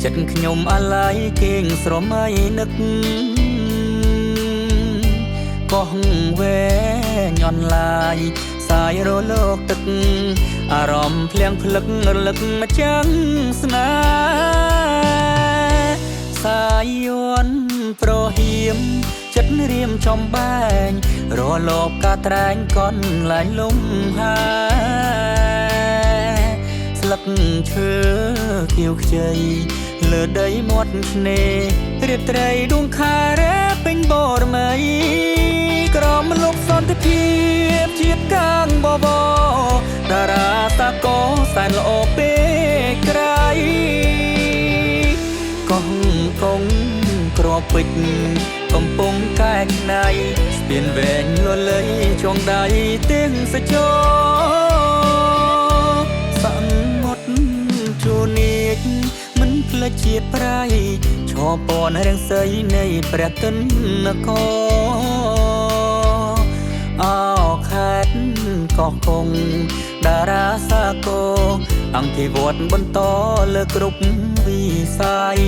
ចិត្តខ្ញុំអាឡ័យគេងស្រមៃនឹកកោះវែញ័នឡាយសាយរលកទឹកអារម្មណ៍ភ្លៀងភ្លឹករលឹកមកចាំងស្នេហ៍សាយយន់ប្រហៀមចិត្តរៀមចំបែងរលកកាត្រែងកនឡាញលំហាស្លឹកឈើខៀវខ្ចីលើដីមាត់ឆ្នេររាត្រីដួងខែរ៉េពេញបរមីក្រមលោកសន្តិភាពជាតិកាងបបតារាតាកោសែនល្អពេកក្រៃកោះកងក្របពេជ្រកំពុងកែច្នៃស្ពានវែងលលៃចងដៃទាំងសចោសមុទ្រជួនីកមិនផ្លេចជាតិប្រៃឈរពណ៌រាំងសីនៃព្រះទនគរអោខេត្តកោះកុងតារាសាគរអង្គិវត្តបន្តលើគ្រប់វិស័យ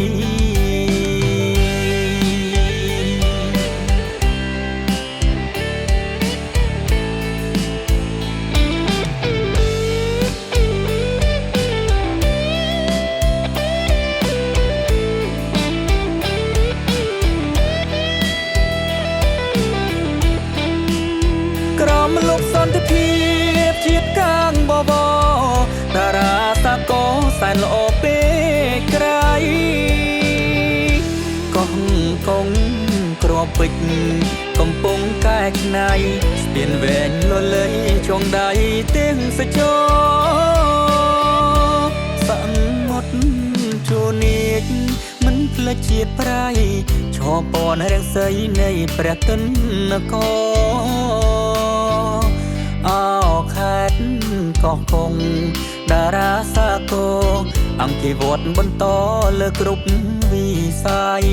ក្រមលោកសន្តិភាពជាតិកាងបបតារាតាកោសែនល្អពេកក្រៃកោះកងក្របពេជ្រកំពុងកែច្នៃស្ពានវែងលលៃចងដៃទាំងសចោសមុទ្រជួនីកមិនផ្លេចជាតិប្រៃឈរពណ៌រាំងសីនៃព្រះទនគរអោខេត្តកោះកុងតារាសាគរអង្គិវត្តបន្តលើគ្រប់វិស័យ